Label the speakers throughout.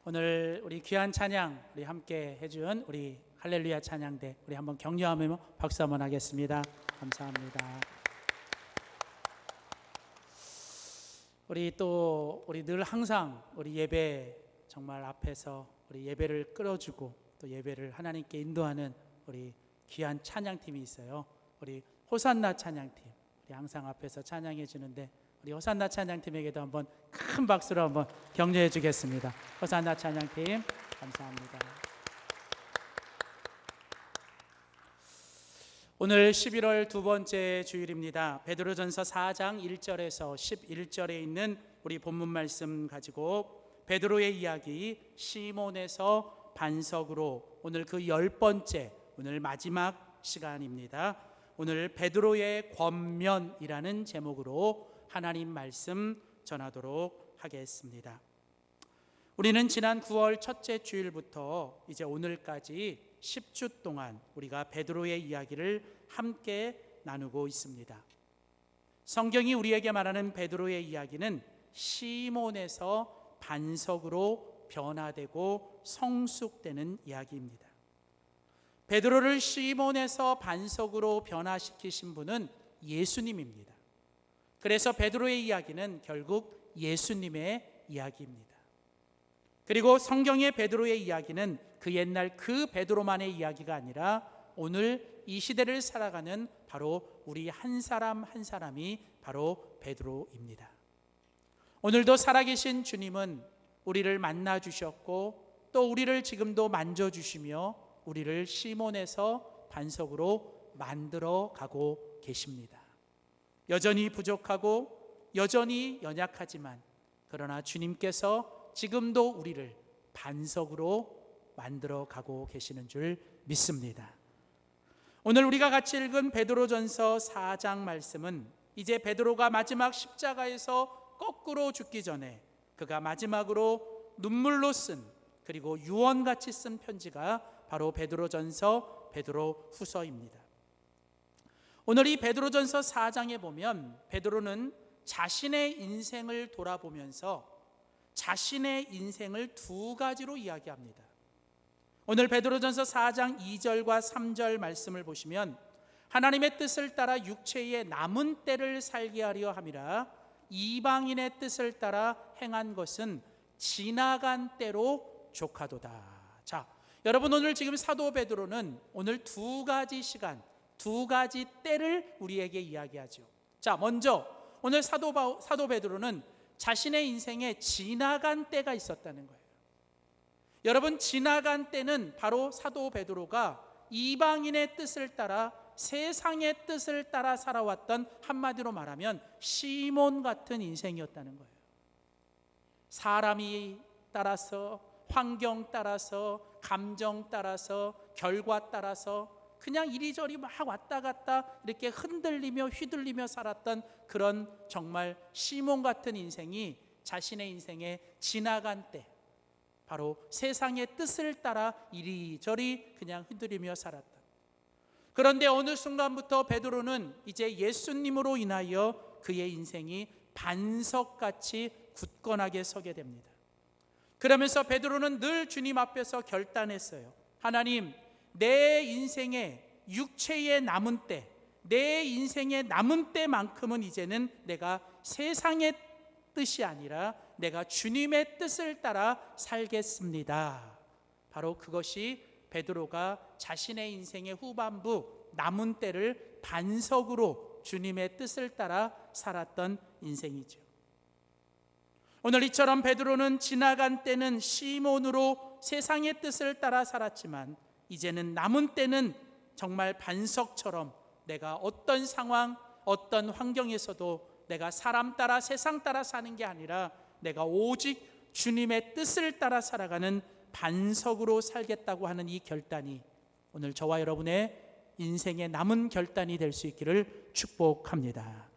Speaker 1: 오늘 우리 귀한 찬양 우리 함께 해준 우리 할렐루야 찬양대 우리 한번 격려하며 박수 한번 하겠습니다. 감사합니다. 우리 늘 항상 우리 예배 정말 앞에서 우리 예배를 끌어주고 또 예배를 하나님께 인도하는 우리 귀한 찬양팀이 있어요. 우리 호산나 찬양팀 우리 항상 앞에서 찬양해 주는데 우리 호산나 찬양팀에게도 한번 큰 박수로 한번 격려해 주겠습니다. 호산나 찬양팀 감사합니다. 오늘 11월 두 번째 주일입니다. 베드로전서 4장 1절에서 11절에 있는 우리 본문 말씀 가지고 베드로의 이야기 시몬에서 반석으로 오늘 그 10번째 오늘 마지막 시간입니다. 오늘 베드로의 권면이라는 제목으로 하나님 말씀 전하도록 하겠습니다. 우리는 지난 9월 첫째 주일부터 이제 오늘까지 10주 동안 우리가 베드로의 이야기를 함께 나누고 있습니다. 성경이 우리에게 말하는 베드로의 이야기는 시몬에서 반석으로 변화되고 성숙되는 이야기입니다. 베드로를 시몬에서 반석으로 변화시키신 분은 예수님입니다. 그래서 베드로의 이야기는 결국 예수님의 이야기입니다. 그리고 성경의 베드로의 이야기는 그 옛날 그 베드로만의 이야기가 아니라 오늘 이 시대를 살아가는 바로 우리 한 사람 한 사람이 바로 베드로입니다. 오늘도 살아계신 주님은 우리를 만나 주셨고 또 우리를 지금도 만져주시며 우리를 시몬에서 반석으로 만들어 가고 계십니다. 여전히 부족하고 여전히 연약하지만 그러나 주님께서 지금도 우리를 반석으로 만들어 가고 계시는 줄 믿습니다. 오늘 우리가 같이 읽은 베드로전서 4장 말씀은 이제 베드로가 마지막 십자가에서 거꾸로 죽기 전에 그가 마지막으로 눈물로 쓴 그리고 유언같이 쓴 편지가 바로 베드로전서 베드로후서입니다. 오늘 이 베드로전서 4장에 보면 베드로는 자신의 인생을 돌아보면서 자신의 인생을 두 가지로 이야기합니다. 오늘 베드로전서 4장 2절과 3절 말씀을 보시면 하나님의 뜻을 따라 육체의 남은 때를 살게 하려 함이라 이방인의 뜻을 따라 행한 것은 지나간 때로 족하도다. 자, 여러분 오늘 지금 사도 베드로는 오늘 두 가지 시간 두 가지 때를 우리에게 이야기하죠. 자, 먼저 오늘 사도 베드로는 자신의 인생에 지나간 때가 있었다는 거예요. 여러분, 지나간 때는 바로 사도 베드로가 이방인의 뜻을 따라 세상의 뜻을 따라 살아왔던, 한마디로 말하면 시몬 같은 인생이었다는 거예요. 사람이 따라서, 환경 따라서, 감정 따라서, 결과 따라서 그냥 이리저리 막 왔다 갔다 이렇게 흔들리며 휘둘리며 살았던 그런 정말 시몬 같은 인생이 자신의 인생에 지나간 때, 바로 세상의 뜻을 따라 이리저리 그냥 흔들리며 살았다. 그런데 어느 순간부터 베드로는 이제 예수님으로 인하여 그의 인생이 반석같이 굳건하게 서게 됩니다. 그러면서 베드로는 늘 주님 앞에서 결단했어요. 하나님, 내 인생의 육체의 남은 때, 내 인생의 남은 때만큼은 이제는 내가 세상의 뜻이 아니라 내가 주님의 뜻을 따라 살겠습니다. 바로 그것이 베드로가 자신의 인생의 후반부 남은 때를 반석으로 주님의 뜻을 따라 살았던 인생이죠. 오늘 이처럼 베드로는 지나간 때는 시몬으로 세상의 뜻을 따라 살았지만 이제는 남은 때는 정말 반석처럼 내가 어떤 상황, 어떤 환경에서도 내가 사람 따라 세상 따라 사는 게 아니라 내가 오직 주님의 뜻을 따라 살아가는 반석으로 살겠다고 하는 이 결단이 오늘 저와 여러분의 인생의 남은 결단이 될 수 있기를 축복합니다.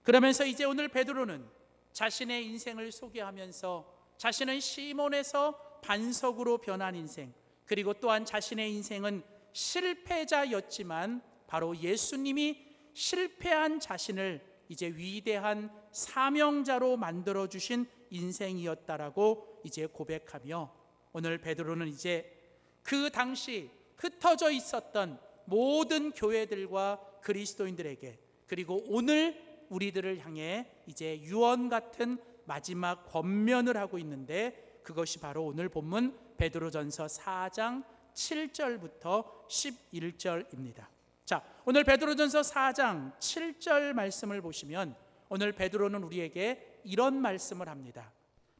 Speaker 1: 그러면서 이제 오늘 베드로는 자신의 인생을 소개하면서 자신은 시몬에서 반석으로 변한 인생, 그리고 또한 자신의 인생은 실패자였지만 바로 예수님이 실패한 자신을 이제 위대한 사명자로 만들어주신 인생이었다라고 이제 고백하며, 오늘 베드로는 이제 그 당시 흩어져 있었던 모든 교회들과 그리스도인들에게, 그리고 오늘 우리들을 향해 이제 유언 같은 마지막 권면을 하고 있는데, 그것이 바로 오늘 본문 베드로전서 4장 7절부터 11절입니다. 자, 오늘 베드로전서 4장 7절 말씀을 보시면 오늘 베드로는 우리에게 이런 말씀을 합니다.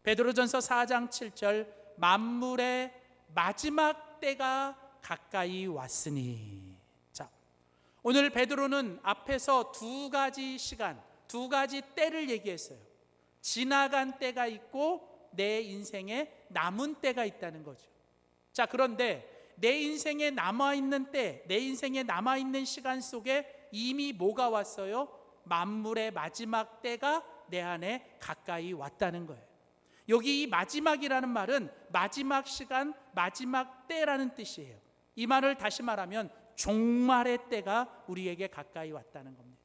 Speaker 1: 베드로전서 4장 7절, 만물의 마지막 때가 가까이 왔으니. 자, 오늘 베드로는 앞에서 두 가지 시간, 두 가지 때를 얘기했어요. 지나간 때가 있고 내 인생에 남은 때가 있다는 거죠. 자, 그런데 내 인생에 남아있는 때, 내 인생에 남아있는 시간 속에 이미 뭐가 왔어요? 만물의 마지막 때가 내 안에 가까이 왔다는 거예요. 여기 이 마지막이라는 말은 마지막 시간, 마지막 때라는 뜻이에요. 이 말을 다시 말하면 종말의 때가 우리에게 가까이 왔다는 겁니다.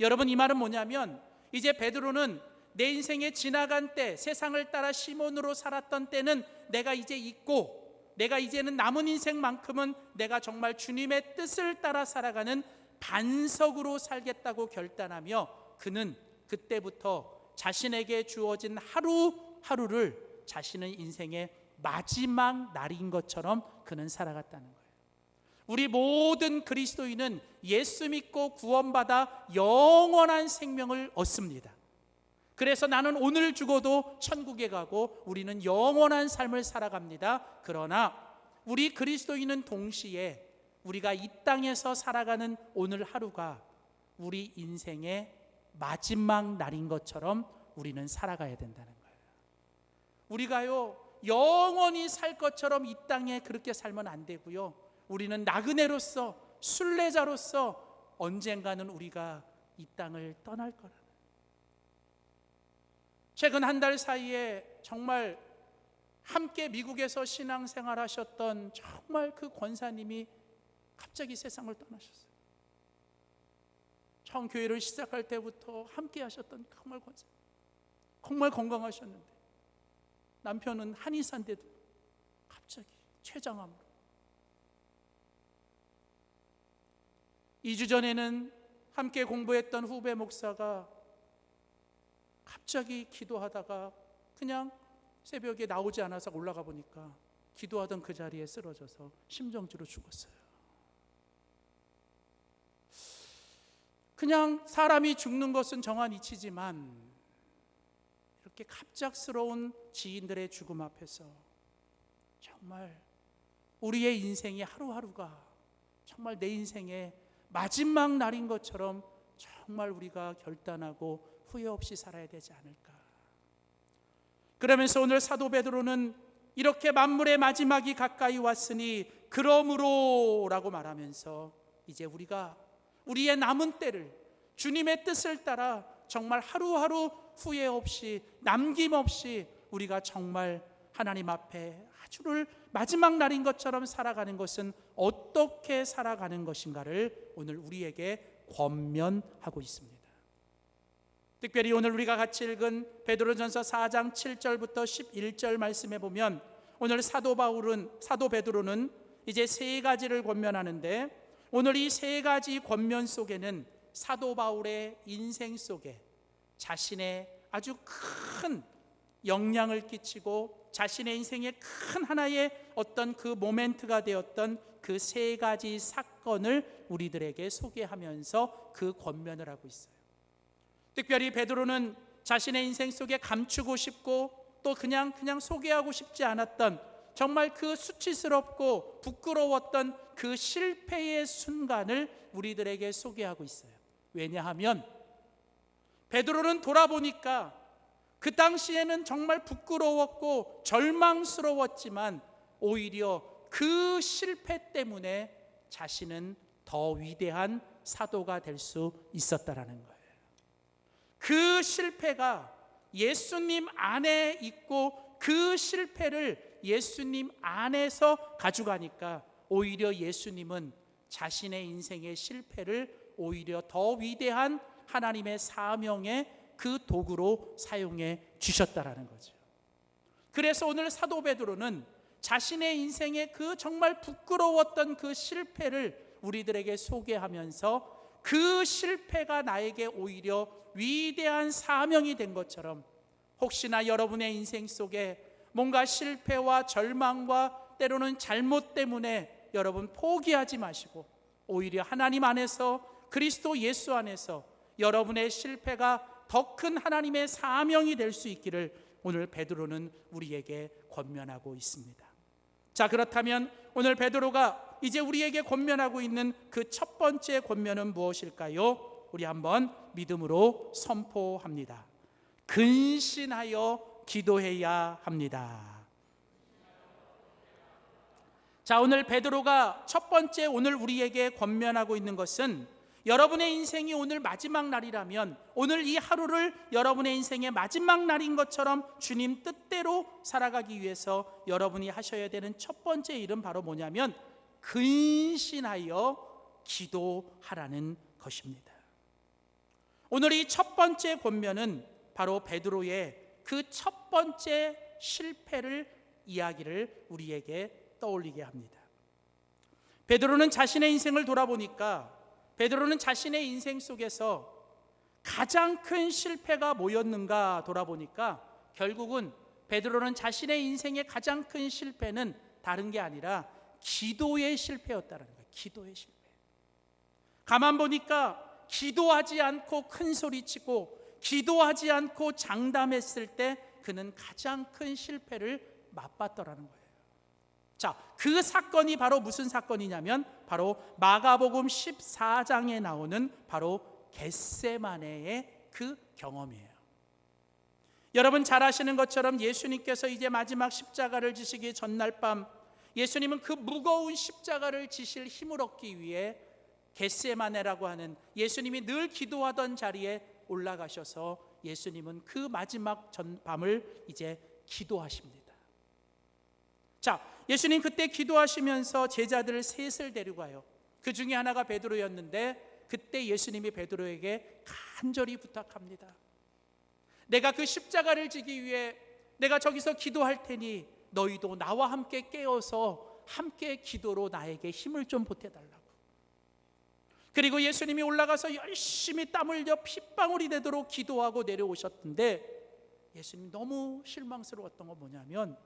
Speaker 1: 여러분, 이 말은 뭐냐면 이제 베드로는 내 인생에 지나간 때, 세상을 따라 시몬으로 살았던 때는 내가 이제 잊고, 내가 이제는 남은 인생만큼은 내가 정말 주님의 뜻을 따라 살아가는 반석으로 살겠다고 결단하며, 그는 그때부터 자신에게 주어진 하루하루를 자신의 인생의 마지막 날인 것처럼 그는 살아갔다는 거예요. 우리 모든 그리스도인은 예수 믿고 구원받아 영원한 생명을 얻습니다. 그래서 나는 오늘 죽어도 천국에 가고 우리는 영원한 삶을 살아갑니다. 그러나 우리 그리스도인은 동시에 우리가 이 땅에서 살아가는 오늘 하루가 우리 인생의 마지막 날인 것처럼 우리는 살아가야 된다는 거예요. 우리가요, 영원히 살 것처럼 이 땅에 그렇게 살면 안 되고요, 우리는 나그네로서, 순례자로서 언젠가는 우리가 이 땅을 떠날 거라. 최근 한 달 사이에 정말 함께 미국에서 신앙생활 하셨던 정말 그 권사님이 갑자기 세상을 떠나셨어요. 처음 교회를 시작할 때부터 함께 하셨던 정말 권사님, 정말 건강하셨는데 남편은 한의사인데도 갑자기 췌장암으로. 2주 전에는 함께 공부했던 후배 목사가 갑자기 기도하다가 그냥 새벽에 나오지 않아서 올라가 보니까 기도하던 그 자리에 쓰러져서 심정지로 죽었어요. 그냥 사람이 죽는 것은 정한 이치지만 이렇게 갑작스러운 지인들의 죽음 앞에서 정말 우리의 인생의 하루하루가 정말 내 인생의 마지막 날인 것처럼 정말 우리가 결단하고 후회 없이 살아야 되지 않을까. 그러면서 오늘 사도 베드로는 이렇게 만물의 마지막이 가까이 왔으니 그러므로 라고 말하면서 이제 우리가 우리의 남은 때를 주님의 뜻을 따라 정말 하루하루 후회 없이 남김없이 우리가 정말 하나님 앞에 아주를 마지막 날인 것처럼 살아가는 것은 어떻게 살아가는 것인가를 오늘 우리에게 권면하고 있습니다. 특별히 오늘 우리가 같이 읽은 베드로전서 4장 7절부터 11절 말씀에 보면 오늘 사도 베드로는 이제 세 가지를 권면하는데, 오늘 이 세 가지 권면 속에는 사도 바울의 인생 속에 자신의 아주 큰 영향을 끼치고 자신의 인생의 큰 하나의 어떤 그 모멘트가 되었던 그 세 가지 사건을 우리들에게 소개하면서 그 권면을 하고 있어요. 특별히 베드로는 자신의 인생 속에 감추고 싶고 또 그냥 소개하고 싶지 않았던 정말 그 수치스럽고 부끄러웠던 그 실패의 순간을 우리들에게 소개하고 있어요. 왜냐하면 베드로는 돌아보니까 그 당시에는 정말 부끄러웠고 절망스러웠지만 오히려 그 실패 때문에 자신은 더 위대한 사도가 될 수 있었다라는 거예요. 그 실패가 예수님 안에 있고 그 실패를 예수님 안에서 가져가니까 오히려 예수님은 자신의 인생의 실패를 오히려 더 위대한 하나님의 사명의 그 도구로 사용해 주셨다라는 거죠. 그래서 오늘 사도 베드로는 자신의 인생의 그 정말 부끄러웠던 그 실패를 우리들에게 소개하면서 그 실패가 나에게 오히려 위대한 사명이 된 것처럼, 혹시나 여러분의 인생 속에 뭔가 실패와 절망과 때로는 잘못 때문에 여러분 포기하지 마시고, 오히려 하나님 안에서, 그리스도 예수 안에서 여러분의 실패가 더 큰 하나님의 사명이 될 수 있기를 오늘 베드로는 우리에게 권면하고 있습니다. 자, 그렇다면 오늘 베드로가 이제 우리에게 권면하고 있는 그 첫 번째 권면은 무엇일까요? 우리 한번 믿음으로 선포합니다. 근신하여 기도해야 합니다. 자, 오늘 베드로가 첫 번째 오늘 우리에게 권면하고 있는 것은, 여러분의 인생이 오늘 마지막 날이라면, 오늘 이 하루를 여러분의 인생의 마지막 날인 것처럼 주님 뜻대로 살아가기 위해서 여러분이 하셔야 되는 첫 번째 일은 바로 뭐냐면 근신하여 기도하라는 것입니다. 오늘 이 첫 번째 권면은 바로 베드로의 그 첫 번째 실패를 이야기를 우리에게 떠올리게 합니다. 베드로는 자신의 인생을 돌아보니까, 베드로는 자신의 인생 속에서 가장 큰 실패가 뭐였는가 돌아보니까, 결국은 베드로는 자신의 인생의 가장 큰 실패는 다른 게 아니라 기도의 실패였다는 거예요. 기도의 실패. 가만 보니까 기도하지 않고 큰 소리치고 기도하지 않고 장담했을 때 그는 가장 큰 실패를 맛봤더라는 거예요. 자, 그 사건이 바로 무슨 사건이냐면 바로 마가복음 14장에 나오는 바로 겟세마네의 그 경험이에요. 여러분 잘 아시는 것처럼 예수님께서 이제 마지막 십자가를 지시기 전날 밤, 예수님은 그 무거운 십자가를 지실 힘을 얻기 위해 겟세마네라고 하는, 예수님이 늘 기도하던 자리에 올라가셔서 예수님은 그 마지막 밤을 이제 기도하십니다. 자, 예수님 그때 기도하시면서 제자들 셋을 데리고 가요. 그 중에 하나가 베드로였는데, 그때 예수님이 베드로에게 간절히 부탁합니다. 내가 그 십자가를 지기 위해 내가 저기서 기도할 테니 너희도 나와 함께 깨어서 함께 기도로 나에게 힘을 좀 보태달라고. 그리고 예수님이 올라가서 열심히 땀 흘려 핏방울이 되도록 기도하고 내려오셨는데, 예수님 너무 실망스러웠던 건 뭐냐면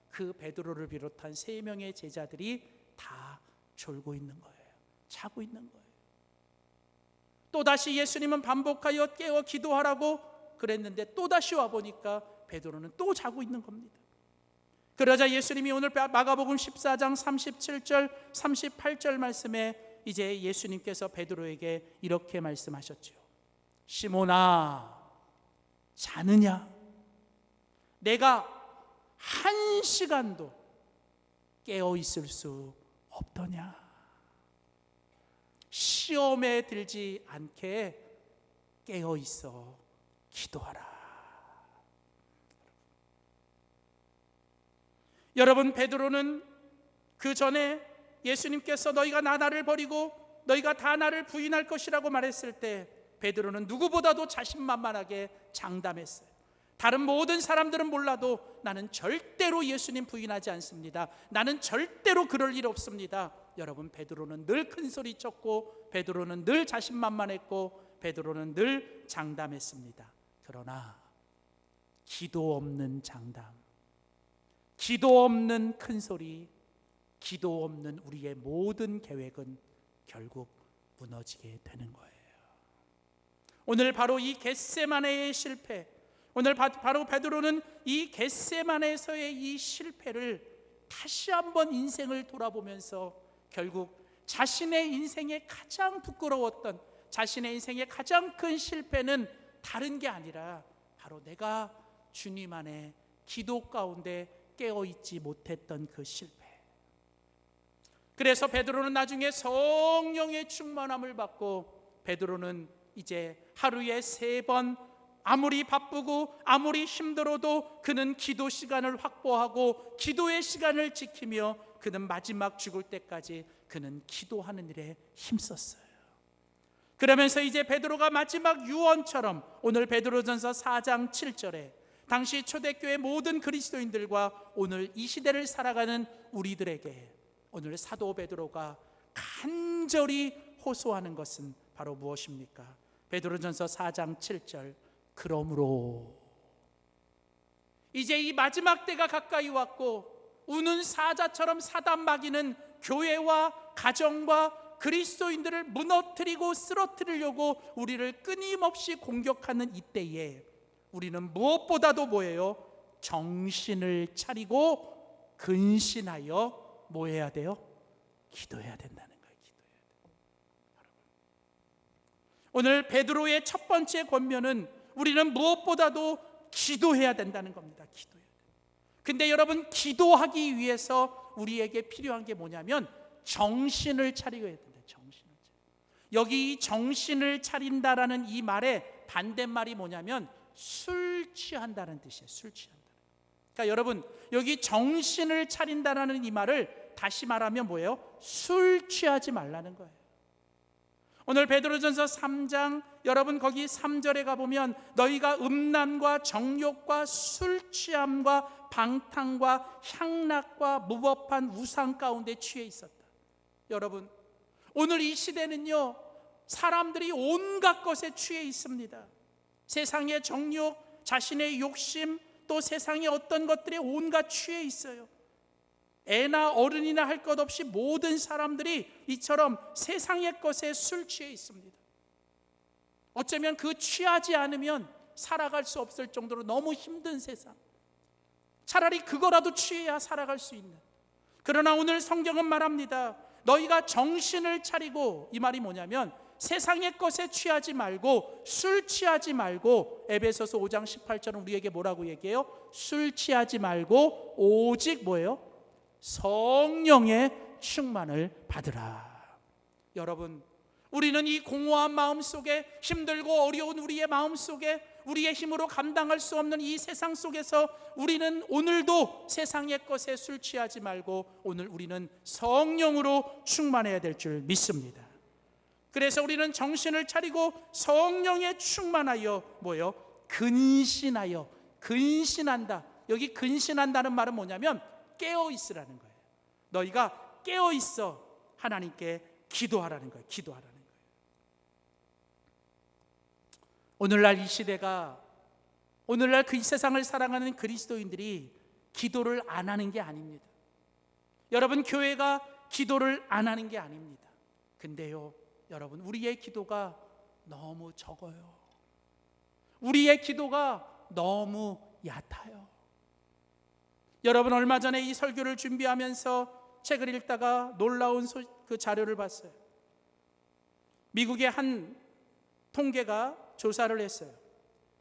Speaker 1: 그 베드로를 비롯한 3명의 제자들이 다 졸고 있는 거예요. 자고 있는 거예요. 또다시 예수님은 반복하여 깨워 기도하라고 그랬는데 또다시 와보니까 베드로는 또 자고 있는 겁니다. 그러자 예수님이 오늘 마가복음 14장 37절 38절 말씀에 이제 예수님께서 베드로에게 이렇게 말씀하셨죠. 시몬아, 자느냐? 내가 1시간도 깨어 있을 수 없더냐? 시험에 들지 않게 깨어 있어 기도하라. 여러분, 베드로는 그 전에 예수님께서 너희가 나를 버리고 너희가 다 나를 부인할 것이라고 말했을 때 베드로는 누구보다도 자신만만하게 장담했어요. 다른 모든 사람들은 몰라도 나는 절대로 예수님 부인하지 않습니다. 나는 절대로 그럴 일 없습니다. 여러분, 베드로는 늘 큰 소리 쳤고 베드로는 늘 자신만만했고 베드로는 늘 장담했습니다. 그러나 기도 없는 장담, 기도 없는 큰 소리, 기도 없는 우리의 모든 계획은 결국 무너지게 되는 거예요. 오늘 바로 이 겟세마네의 실패, 오늘 바로 베드로는 이 겟세마네에서의 이 실패를 다시 한번 인생을 돌아보면서 결국 자신의 인생에 가장 부끄러웠던, 자신의 인생의 가장 큰 실패는 다른 게 아니라 바로 내가 주님 안에 기도 가운데 깨어있지 못했던 그 실패. 그래서 베드로는 나중에 성령의 충만함을 받고 베드로는 이제 하루에 3번 아무리 바쁘고 아무리 힘들어도 그는 기도 시간을 확보하고 기도의 시간을 지키며 그는 마지막 죽을 때까지 그는 기도하는 일에 힘썼어요. 그러면서 이제 베드로가 마지막 유언처럼 오늘 베드로전서 4장 7절에 당시 초대교회 모든 그리스도인들과 오늘 이 시대를 살아가는 우리들에게 오늘 사도 베드로가 간절히 호소하는 것은 바로 무엇입니까? 베드로전서 4장 7절, 그러므로 이제 이 마지막 때가 가까이 왔고 우는 사자처럼 사단 마귀는 교회와 가정과 그리스도인들을 무너뜨리고 쓰러뜨리려고 우리를 끊임없이 공격하는 이때에 우리는 무엇보다도 뭐예요? 정신을 차리고 근신하여 뭐 해야 돼요? 기도해야 된다는 거예요. 기도해야 돼요. 오늘 베드로의 첫 번째 권면은 우리는 무엇보다도 기도해야 된다는 겁니다. 기도해야 돼요. 근데 여러분, 기도하기 위해서 우리에게 필요한 게 뭐냐면 정신을 차리고 해야 된다. 정신을 차리고. 여기 이 정신을 차린다라는 이 말의 반대말이 뭐냐면 술 취한다는 뜻이에요. 술 취한다. 그러니까 여러분, 여기 정신을 차린다라는 이 말을 다시 말하면 뭐예요? 술 취하지 말라는 거예요. 오늘 베드로전서 3장 여러분 거기 3절에 가보면 너희가 음란과 정욕과 술 취함과 방탕과 향락과 무법한 우상 가운데 취해 있었다. 여러분, 오늘 이 시대는요, 사람들이 온갖 것에 취해 있습니다. 세상의 정욕, 자신의 욕심, 또 세상의 어떤 것들에 온갖 취해 있어요. 애나 어른이나 할 것 없이 모든 사람들이 이처럼 세상의 것에 술 취해 있습니다. 어쩌면 그 취하지 않으면 살아갈 수 없을 정도로 너무 힘든 세상. 차라리 그거라도 취해야 살아갈 수 있는. 그러나 오늘 성경은 말합니다. 너희가 정신을 차리고, 이 말이 뭐냐면 세상의 것에 취하지 말고, 술 취하지 말고, 에베소서 5장 18절은 우리에게 뭐라고 얘기해요? 술 취하지 말고 오직 뭐예요? 성령의 충만을 받으라. 여러분, 우리는 이 공허한 마음 속에, 힘들고 어려운 우리의 마음 속에, 우리의 힘으로 감당할 수 없는 이 세상 속에서 우리는 오늘도 세상의 것에 술 취하지 말고 오늘 우리는 성령으로 충만해야 될 줄 믿습니다. 그래서 우리는 정신을 차리고 성령에 충만하여 뭐예요? 근신하여, 근신한다. 여기 근신한다는 말은 뭐냐면 깨어 있으라는 거예요. 너희가 깨어 있어 하나님께 기도하라는 거예요. 기도하라는 거예요. 오늘날 이 시대가, 오늘날 그 세상을 살아가는 그리스도인들이 기도를 안 하는 게 아닙니다. 여러분, 교회가 기도를 안 하는 게 아닙니다. 근데요, 여러분, 우리의 기도가 너무 적어요. 우리의 기도가 너무 얕아요. 여러분, 얼마 전에 이 설교를 준비하면서 책을 읽다가 놀라운 그 자료를 봤어요. 미국의 한 통계가 조사를 했어요.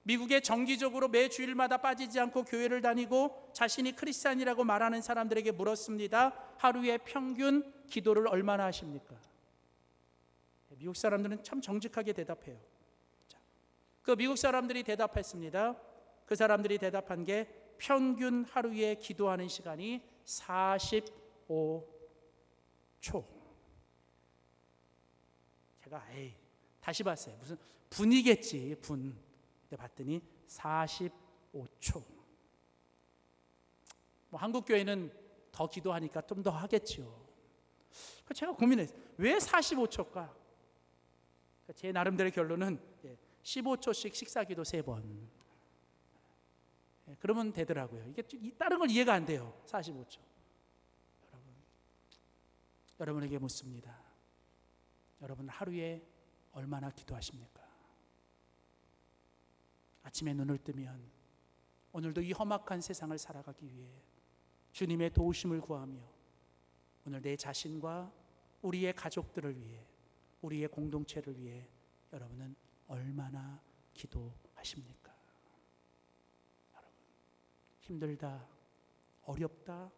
Speaker 1: 미국에 정기적으로 매 주일마다 빠지지 않고 교회를 다니고 자신이 크리스찬이라고 말하는 사람들에게 물었습니다. 하루에 평균 기도를 얼마나 하십니까? 미국 사람들은 참 정직하게 대답해요. 그 미국 사람들이 대답했습니다. 그 사람들이 대답한 게 평균 하루에 기도하는 시간이 45초. 제가 다시 봤어요. 무슨 분이겠지, 분. 근데 봤더니 45초. 뭐 한국 교회는 더 기도하니까 좀 더 하겠죠. 제가 고민했어요. 왜 45초일까? 제 나름대로 결론은 15초씩 식사기도 3번. 그러면 되더라고요. 이게 다른 걸 이해가 안 돼요. 45초. 여러분에게 묻습니다. 여러분, 하루에 얼마나 기도하십니까? 아침에 눈을 뜨면 오늘도 이 험악한 세상을 살아가기 위해 주님의 도우심을 구하며 오늘 내 자신과 우리의 가족들을 위해, 우리의 공동체를 위해 여러분은 얼마나 기도하십니까? 여러분, 힘들다, 어렵다,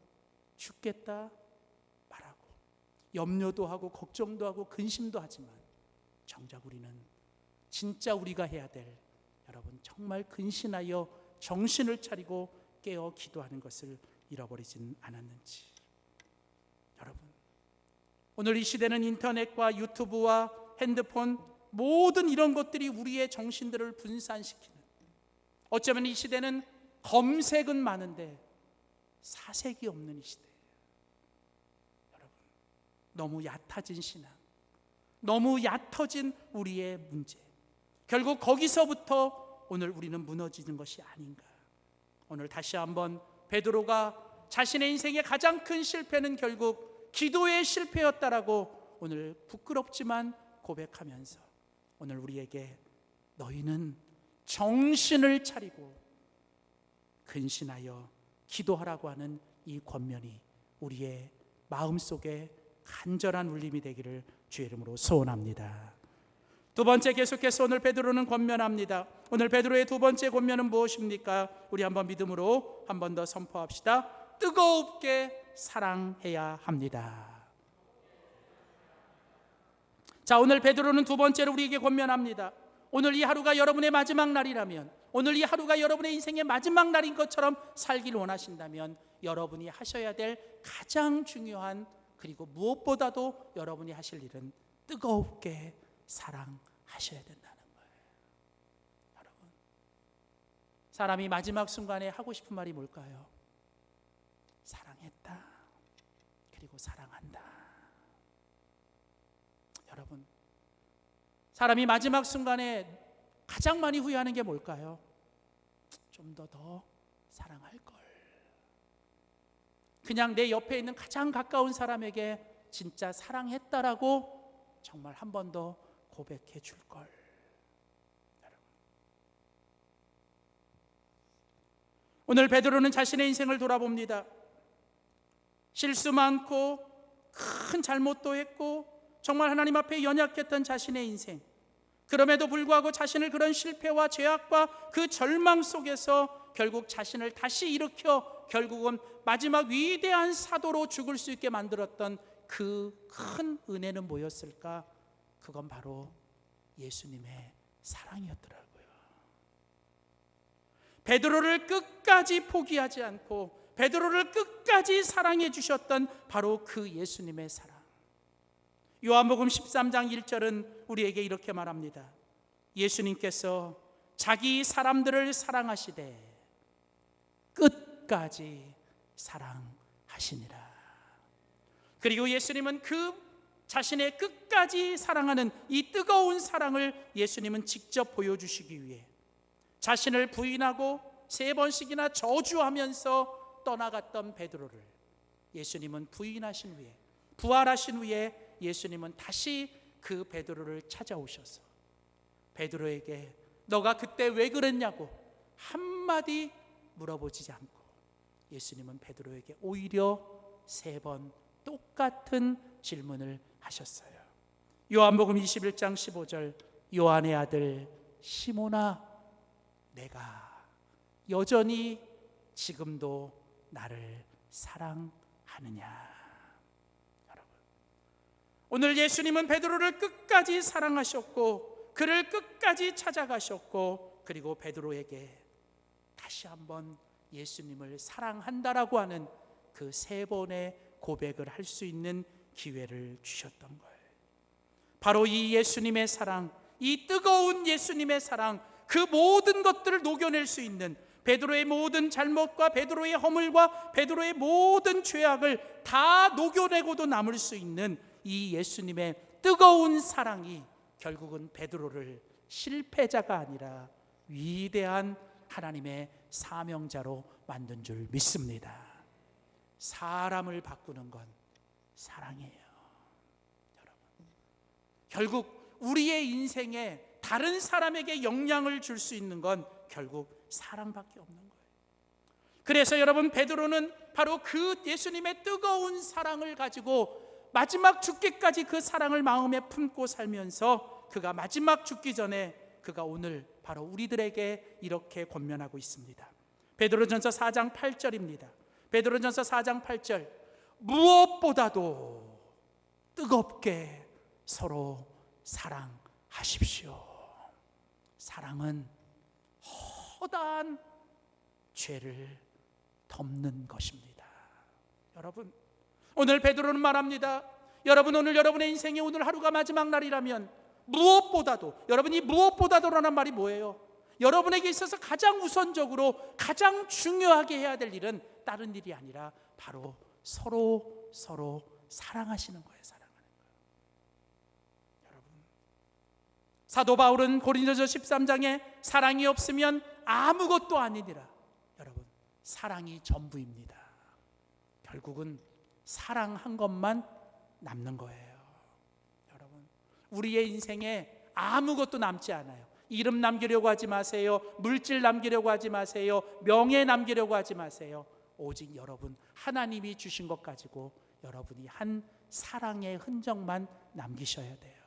Speaker 1: 죽겠다 말하고 염려도 하고 걱정도 하고 근심도 하지만 정작 우리는 진짜 우리가 해야 될, 여러분, 정말 근신하여 정신을 차리고 깨어 기도하는 것을 잃어버리진 않았는지. 여러분, 오늘 이 시대는 인터넷과 유튜브와 핸드폰, 모든 이런 것들이 우리의 정신들을 분산시키는, 어쩌면 이 시대는 검색은 많은데 사색이 없는 이 시대예요. 여러분, 너무 얕아진 신앙, 너무 얕아진 우리의 문제, 결국 거기서부터 오늘 우리는 무너지는 것이 아닌가. 오늘 다시 한번 베드로가 자신의 인생의 가장 큰 실패는 결국 기도의 실패였다라고 오늘 부끄럽지만 고백하면서 오늘 우리에게 너희는 정신을 차리고 근신하여 기도하라고 하는 이 권면이 우리의 마음속에 간절한 울림이 되기를 주의 이름으로 소원합니다. 두 번째, 계속해서 오늘 베드로는 권면합니다. 오늘 베드로의 두 번째 권면은 무엇입니까? 우리 한번 믿음으로 한 번 더 선포합시다. 뜨겁게 사랑해야 합니다. 자, 오늘 베드로는 두 번째로 우리에게 권면합니다. 오늘 이 하루가 여러분의 마지막 날이라면, 오늘 이 하루가 여러분의 인생의 마지막 날인 것처럼 살기를 원하신다면 여러분이 하셔야 될 가장 중요한, 그리고 무엇보다도 여러분이 하실 일은 뜨겁게 사랑하셔야 된다는 거예요. 여러분, 사람이 마지막 순간에 하고 싶은 말이 뭘까요? 사랑했다, 그리고 사랑한다. 여러분, 사람이 마지막 순간에 가장 많이 후회하는 게 뭘까요? 좀 더 사랑할 걸. 그냥 내 옆에 있는 가장 가까운 사람에게 진짜 사랑했다라고 정말 한 번 더 고백해 줄 걸. 오늘 베드로는 자신의 인생을 돌아봅니다. 실수 많고 큰 잘못도 했고 정말 하나님 앞에 연약했던 자신의 인생, 그럼에도 불구하고 자신을 그런 실패와 죄악과 그 절망 속에서 결국 자신을 다시 일으켜 결국은 마지막 위대한 사도로 죽을 수 있게 만들었던 그 큰 은혜는 뭐였을까? 그건 바로 예수님의 사랑이었더라고요. 베드로를 끝까지 포기하지 않고 베드로를 끝까지 사랑해 주셨던 바로 그 예수님의 사랑. 요한복음 13장 1절은 우리에게 이렇게 말합니다. 예수님께서 자기 사람들을 사랑하시되 끝까지 사랑하시니라. 그리고 예수님은 그 자신의 끝까지 사랑하는 이 뜨거운 사랑을 예수님은 직접 보여주시기 위해 자신을 부인하고 3번씩이나 저주하면서 떠나갔던 베드로를 예수님은 부인하신 후에, 부활하신 후에 예수님은 다시 그 베드로를 찾아오셔서 베드로에게 너가 그때 왜 그랬냐고 한마디 물어보지 않고 예수님은 베드로에게 오히려 3번 똑같은 질문을 하셨어요. 요한복음 21장 15절, 요한의 아들 시몬아, 내가 여전히 지금도 나를 사랑하느냐. 여러분, 오늘 예수님은 베드로를 끝까지 사랑하셨고 그를 끝까지 찾아가셨고 그리고 베드로에게 다시 한번 예수님을 사랑한다라고 하는 그 3번의 고백을 할 수 있는 기회를 주셨던 거예요. 바로 이 예수님의 사랑, 이 뜨거운 예수님의 사랑, 그 모든 것들을 녹여낼 수 있는, 베드로의 모든 잘못과 베드로의 허물과 베드로의 모든 죄악을 다 녹여내고도 남을 수 있는 이 예수님의 뜨거운 사랑이 결국은 베드로를 실패자가 아니라 위대한 하나님의 사명자로 만든 줄 믿습니다. 사람을 바꾸는 건 사랑이에요. 여러분, 결국 우리의 인생에 다른 사람에게 영향을 줄 수 있는 건 결국 사랑밖에 없는 거예요. 그래서 여러분, 베드로는 바로 그 예수님의 뜨거운 사랑을 가지고 마지막 죽기까지 그 사랑을 마음에 품고 살면서 그가 마지막 죽기 전에 그가 오늘 바로 우리들에게 이렇게 권면하고 있습니다. 베드로전서 4장 8절입니다. 베드로전서 4장 8절, 무엇보다도 뜨겁게 서로 사랑하십시오. 사랑은 허다한 죄를 덮는 것입니다. 여러분, 오늘 베드로는 말합니다. 여러분, 오늘 여러분의 인생이 오늘 하루가 마지막 날이라면 무엇보다도, 여러분 이 무엇보다도라는 말이 뭐예요? 여러분에게 있어서 가장 우선적으로 가장 중요하게 해야 될 일은 다른 일이 아니라 바로 서로 사랑하시는 거예요. 사랑하는 거예요. 여러분, 사도 바울은 고린도서 13장에 사랑이 없으면 아무것도 아니니라. 여러분, 사랑이 전부입니다. 결국은 사랑한 것만 남는 거예요. 여러분, 우리의 인생에 아무것도 남지 않아요. 이름 남기려고 하지 마세요. 물질 남기려고 하지 마세요. 명예 남기려고 하지 마세요. 오직 여러분 하나님이 주신 것 가지고 여러분이 한 사랑의 흔적만 남기셔야 돼요.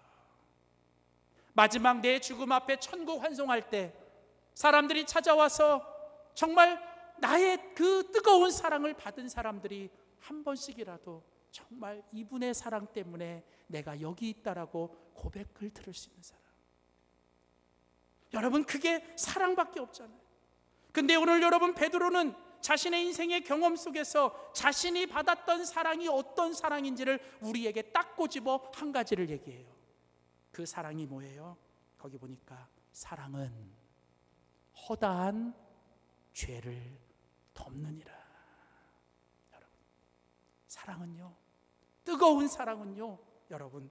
Speaker 1: 마지막 내 죽음 앞에 천국 환송할 때 사람들이 찾아와서 정말 나의 그 뜨거운 사랑을 받은 사람들이 한 번씩이라도 정말 이분의 사랑 때문에 내가 여기 있다라고 고백을 들을 수 있는 사람, 여러분 그게 사랑밖에 없잖아요. 근데 오늘 여러분 베드로는 자신의 인생의 경험 속에서 자신이 받았던 사랑이 어떤 사랑인지를 우리에게 딱 꼬집어 한 가지를 얘기해요. 그 사랑이 뭐예요? 거기 보니까 사랑은 허다한 죄를 덮느니라. 여러분, 사랑은요, 뜨거운 사랑은요, 여러분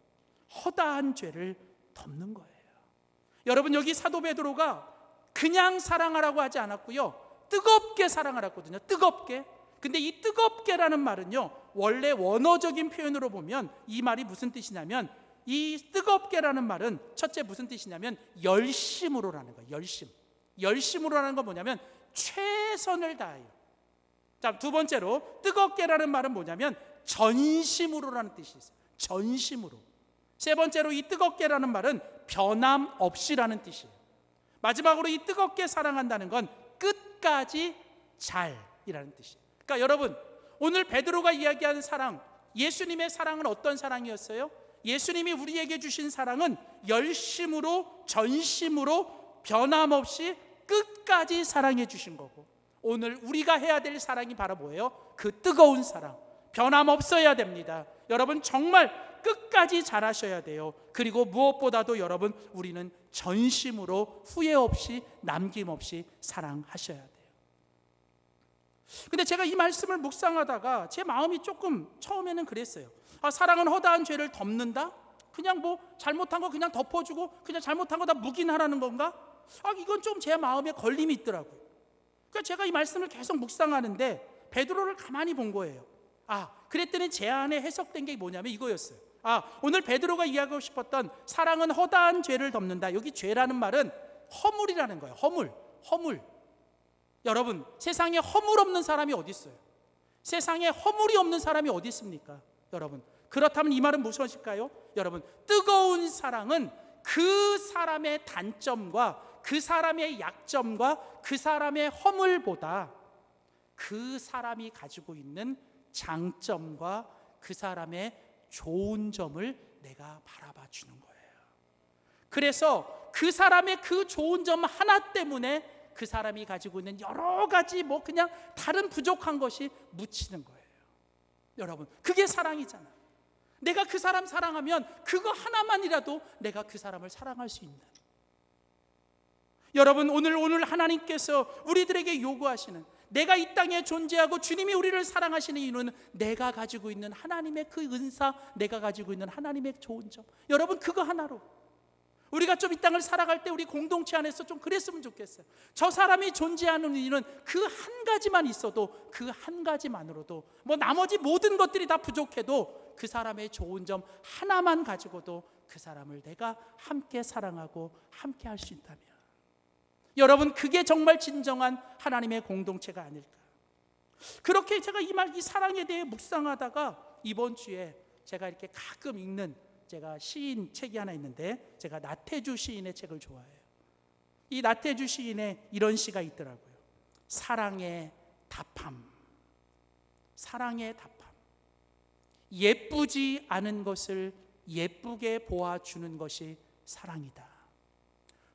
Speaker 1: 허다한 죄를 덮는 거예요. 여러분 여기 사도 베드로가 그냥 사랑하라고 하지 않았고요, 뜨겁게 사랑하라거든요. 뜨겁게. 근데 이 뜨겁게라는 말은요, 원래 원어적인 표현으로 보면 이 말이 무슨 뜻이냐면, 이 뜨겁게라는 말은 첫째 무슨 뜻이냐면 열심으로라는 거예요. 열심으로라는 건 뭐냐면 최선을 다해요. 자, 두 번째로 뜨겁게라는 말은 뭐냐면 전심으로라는 뜻이 있어요. 전심으로. 세 번째로 이 뜨겁게라는 말은 변함없이라는 뜻이에요. 마지막으로 이 뜨겁게 사랑한다는 건 끝까지 잘이라는 뜻이에요. 그러니까 여러분 오늘 베드로가 이야기하는 사랑, 예수님의 사랑은 어떤 사랑이었어요? 예수님이 우리에게 주신 사랑은 열심으로 전심으로 변함없이 끝까지 사랑해 주신 거고, 오늘 우리가 해야 될 사랑이 바로 뭐예요? 그 뜨거운 사랑, 변함없어야 됩니다. 여러분 정말 끝까지 잘하셔야 돼요. 그리고 무엇보다도 여러분 우리는 전심으로 후회 없이 남김없이 사랑하셔야 돼요. 근데 제가 이 말씀을 묵상하다가 제 마음이 조금 처음에는 그랬어요. 사랑은 허다한 죄를 덮는다? 그냥 뭐 잘못한 거 그냥 덮어주고 그냥 잘못한 거 다 묵인하라는 건가? 이건 좀 제 마음에 걸림이 있더라고요. 그러니까 제가 이 말씀을 계속 묵상하는데 베드로를 가만히 본 거예요. 그랬더니 제 안에 해석된 게 뭐냐면 이거였어요. 오늘 베드로가 이야기하고 싶었던 사랑은 허다한 죄를 덮는다. 여기 죄라는 말은 허물이라는 거예요. 허물. 여러분 세상에 허물 없는 사람이 어디 있어요? 세상에 허물이 없는 사람이 어디 있습니까? 여러분 그렇다면 이 말은 무엇일까요? 여러분 뜨거운 사랑은 그 사람의 단점과 그 사람의 약점과 그 사람의 허물보다 그 사람이 가지고 있는 장점과 그 사람의 좋은 점을 내가 바라봐 주는 거예요. 그래서 그 사람의 그 좋은 점 하나 때문에 그 사람이 가지고 있는 여러 가지 그냥 다른 부족한 것이 묻히는 거예요. 여러분 그게 사랑이잖아. 내가 그 사람 사랑하면 그거 하나만이라도 내가 그 사람을 사랑할 수 있는. 여러분 오늘 하나님께서 우리들에게 요구하시는, 내가 이 땅에 존재하고 주님이 우리를 사랑하시는 이유는 내가 가지고 있는 하나님의 그 은사, 내가 가지고 있는 하나님의 좋은 점, 여러분 그거 하나로 우리가 좀 이 땅을 살아갈 때 우리 공동체 안에서 좀 그랬으면 좋겠어요. 저 사람이 존재하는 이유는 그 한 가지만 있어도, 그 한 가지만으로도 나머지 모든 것들이 다 부족해도 그 사람의 좋은 점 하나만 가지고도 그 사람을 내가 함께 사랑하고 함께 할 수 있다면, 여러분 그게 정말 진정한 하나님의 공동체가 아닐까. 그렇게 제가 이 사랑에 대해 묵상하다가 이번 주에 제가 이렇게 가끔 읽는 제가 시인 책이 하나 있는데, 제가 나태주 시인의 책을 좋아해요. 이 나태주 시인의 이런 시가 있더라고요. 사랑의 답함. 사랑의 답함. 예쁘지 않은 것을 예쁘게 보아주는 것이 사랑이다.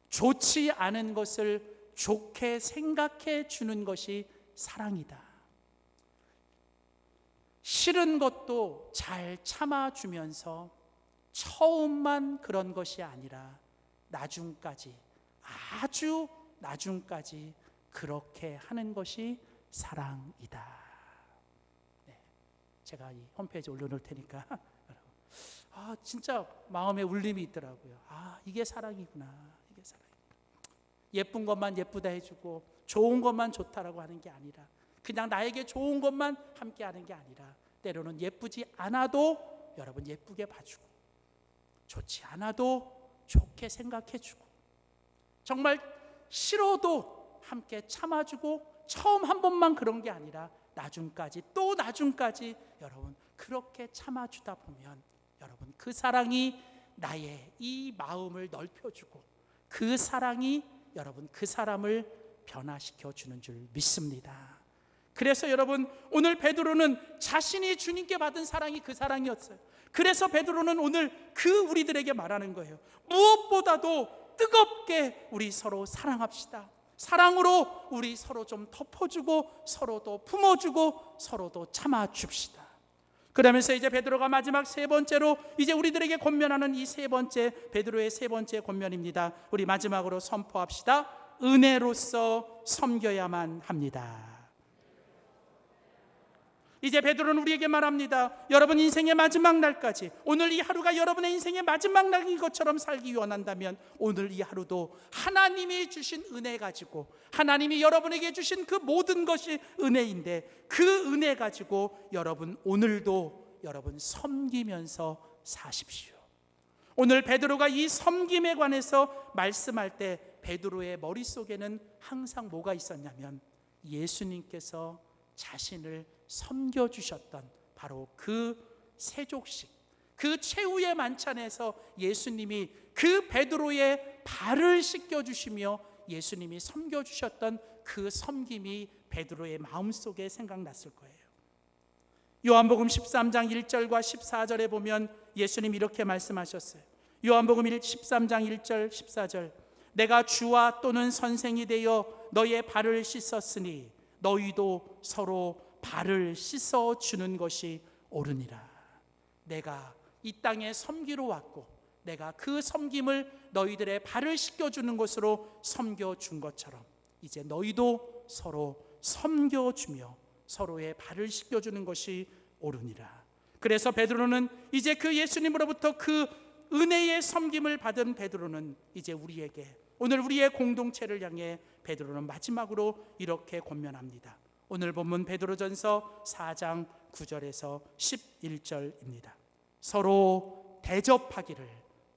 Speaker 1: 좋지 않은 것을 좋게 생각해 주는 것이 사랑이다. 싫은 것도 잘 참아주면서 처음만 그런 것이 아니라 나중까지, 아주 나중까지 그렇게 하는 것이 사랑이다. 네, 제가 이 홈페이지에 올려놓을 테니까 진짜 마음에 울림이 있더라고요. 이게 사랑이구나. 이게 사랑이구나. 예쁜 것만 예쁘다 해주고 좋은 것만 좋다라고 하는 게 아니라, 그냥 나에게 좋은 것만 함께 하는 게 아니라, 때로는 예쁘지 않아도 여러분 예쁘게 봐주고, 좋지 않아도 좋게 생각해주고, 정말 싫어도 함께 참아주고, 처음 한 번만 그런 게 아니라 나중까지, 또 나중까지 여러분 그렇게 참아주다 보면 여러분 그 사랑이 나의 이 마음을 넓혀주고, 그 사랑이 여러분 그 사람을 변화시켜 주는 줄 믿습니다. 그래서 여러분 오늘 베드로는 자신이 주님께 받은 사랑이 그 사랑이었어요. 그래서 베드로는 오늘 우리들에게 말하는 거예요. 무엇보다도 뜨겁게 우리 서로 사랑합시다. 사랑으로 우리 서로 좀 덮어주고, 서로도 품어주고, 서로도 참아줍시다. 그러면서 이제 베드로가 마지막 세 번째로 이제 우리들에게 권면하는 이 세 번째, 베드로의 세 번째 권면입니다. 우리 마지막으로 선포합시다. 은혜로서 섬겨야만 합니다. 이제 베드로는 우리에게 말합니다. 여러분 인생의 마지막 날까지, 오늘 이 하루가 여러분의 인생의 마지막 날인 것처럼 살기 원한다면 오늘 이 하루도 하나님이 주신 은혜 가지고, 하나님이 여러분에게 주신 그 모든 것이 은혜인데, 그 은혜 가지고 여러분 오늘도 여러분 섬기면서 사십시오. 오늘 베드로가 이 섬김에 관해서 말씀할 때 베드로의 머릿속에는 항상 뭐가 있었냐면, 예수님께서 자신을 섬겨주셨던 바로 그 세족식, 그 최후의 만찬에서 예수님이 그 베드로의 발을 씻겨주시며 예수님이 섬겨주셨던 그 섬김이 베드로의 마음속에 생각났을 거예요. 요한복음 13장 1절과 14절에 보면 예수님이 이렇게 말씀하셨어요. 요한복음 13장 1절 14절, 내가 주와 또는 선생이 되어 너의 발을 씻었으니 너희도 서로 발을 씻어주는 것이 옳으니라. 내가 이 땅에 섬기러 왔고, 내가 그 섬김을 너희들의 발을 씻겨주는 것으로 섬겨준 것처럼 이제 너희도 서로 섬겨주며 서로의 발을 씻겨주는 것이 옳으니라. 그래서 베드로는 이제 그 예수님으로부터 그 은혜의 섬김을 받은 베드로는 이제 우리에게, 오늘 우리의 공동체를 향해 베드로는 마지막으로 이렇게 권면합니다. 오늘 본문 베드로전서 4장 9절에서 11절입니다. 서로 대접하기를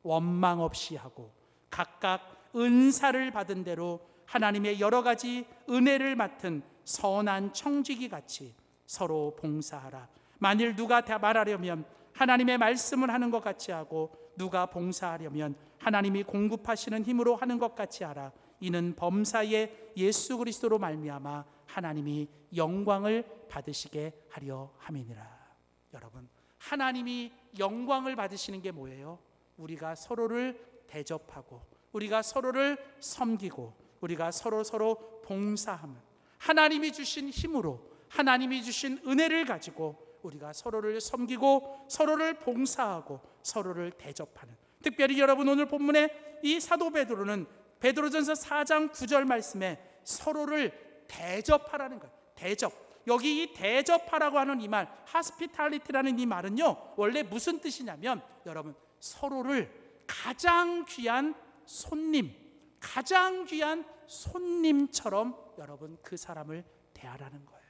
Speaker 1: 원망 없이 하고 각각 은사를 받은 대로 하나님의 여러 가지 은혜를 맡은 선한 청지기 같이 서로 봉사하라. 만일 누가 말하려면 하나님의 말씀을 하는 것 같이 하고, 누가 봉사하려면 하나님이 공급하시는 힘으로 하는 것 같이 하라. 이는 범사에 예수 그리스도로 말미암아 하나님이 영광을 받으시게 하려 함이니라. 여러분, 하나님이 영광을 받으시는 게 뭐예요? 우리가 서로를 대접하고, 우리가 서로를 섬기고, 우리가 서로 봉사하면, 하나님이 주신 힘으로, 하나님이 주신 은혜를 가지고 우리가 서로를 섬기고, 서로를 봉사하고, 서로를 대접하는, 특별히 여러분 오늘 본문에 이 사도 베드로는 베드로전서 4장 9절 말씀에 서로를 대접하라는 거예요. 대접. 여기 이 대접하라고 하는 이 말, hospitality라는 이 말은요, 원래 무슨 뜻이냐면 여러분 서로를 가장 귀한 손님, 가장 귀한 손님처럼 여러분 그 사람을 대하라는 거예요.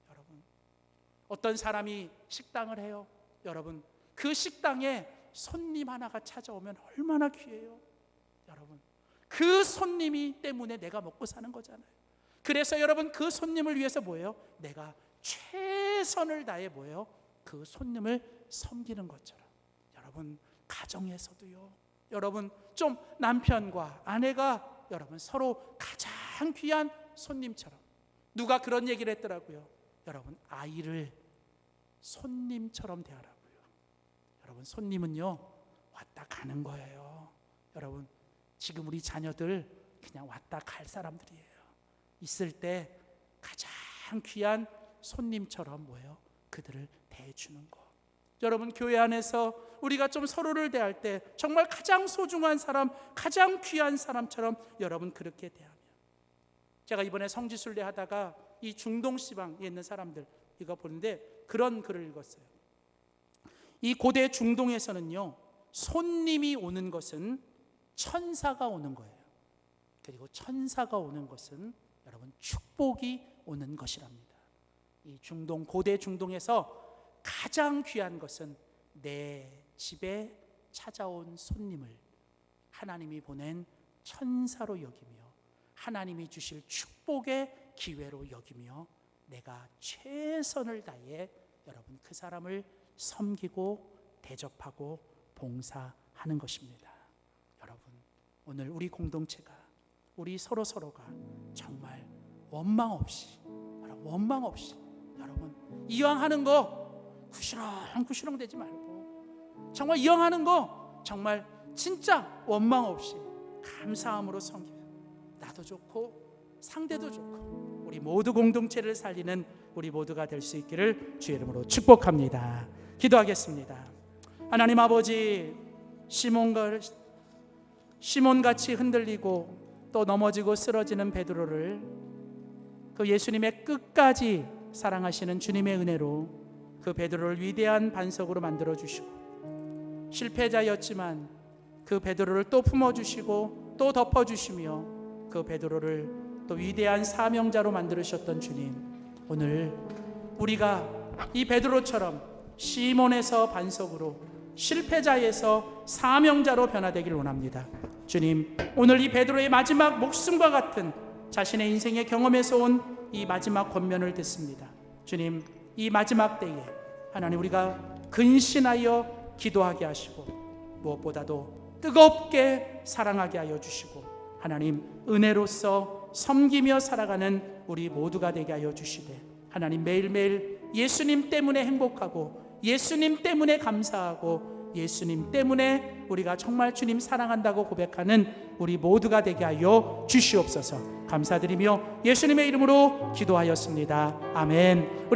Speaker 1: 여러분, 어떤 사람이 식당을 해요. 여러분, 그 식당에 손님 하나가 찾아오면 얼마나 귀해요. 여러분, 그 손님이 때문에 내가 먹고 사는 거잖아요. 그래서 여러분 그 손님을 위해서 뭐예요? 내가 최선을 다해 뭐예요? 그 손님을 섬기는 것처럼. 여러분 가정에서도요, 여러분 좀 남편과 아내가 여러분 서로 가장 귀한 손님처럼. 누가 그런 얘기를 했더라고요. 여러분 아이를 손님처럼 대하라고요. 여러분 손님은요 왔다 가는 거예요. 여러분 지금 우리 자녀들 그냥 왔다 갈 사람들이에요. 있을 때 가장 귀한 손님처럼 뭐예요? 그들을 대해주는 거. 여러분, 교회 안에서 우리가 좀 서로를 대할 때 정말 가장 소중한 사람, 가장 귀한 사람처럼 여러분 그렇게 대하며, 제가 이번에 성지순례 하다가 이 중동 지방에 있는 사람들 이거 보는데 그런 글을 읽었어요. 이 고대 중동에서는요, 손님이 오는 것은 천사가 오는 거예요. 그리고 천사가 오는 것은 여러분 축복이 오는 것이랍니다. 이 중동, 고대 중동에서 가장 귀한 것은 내 집에 찾아온 손님을 하나님이 보낸 천사로 여기며 하나님이 주실 축복의 기회로 여기며 내가 최선을 다해 여러분 그 사람을 섬기고 대접하고 봉사하는 것입니다. 여러분, 오늘 우리 공동체가, 우리 서로가 정말 원망 없이 여러분 이왕 하는 거 구시렁 되지 말고 정말 이왕 하는 거 정말 진짜 원망 없이 감사함으로 섬기며 나도 좋고 상대도 좋고 우리 모두 공동체를 살리는 우리 모두가 될 수 있기를 주의 이름으로 축복합니다. 기도하겠습니다. 하나님 아버지, 시몬같이 흔들리고 또 넘어지고 쓰러지는 베드로를 그 예수님의 끝까지 사랑하시는 주님의 은혜로 그 베드로를 위대한 반석으로 만들어 주시고, 실패자였지만 그 베드로를 또 품어주시고 또 덮어주시며 그 베드로를 또 위대한 사명자로 만들으셨던 주님, 오늘 우리가 이 베드로처럼 시몬에서 반석으로, 실패자에서 사명자로 변화되길 원합니다. 주님, 오늘 이 베드로의 마지막 목숨과 같은 자신의 인생의 경험에서 온 이 마지막 권면을 듣습니다. 주님, 이 마지막 때에 하나님 우리가 근신하여 기도하게 하시고 무엇보다도 뜨겁게 사랑하게 하여 주시고 하나님 은혜로서 섬기며 살아가는 우리 모두가 되게 하여 주시되, 하나님 매일매일 예수님 때문에 행복하고 예수님 때문에 감사하고 예수님 때문에 우리가 정말 주님 사랑한다고 고백하는 우리 모두가 되게 하여 주시옵소서. 감사드리며 예수님의 이름으로 기도하였습니다. 아멘.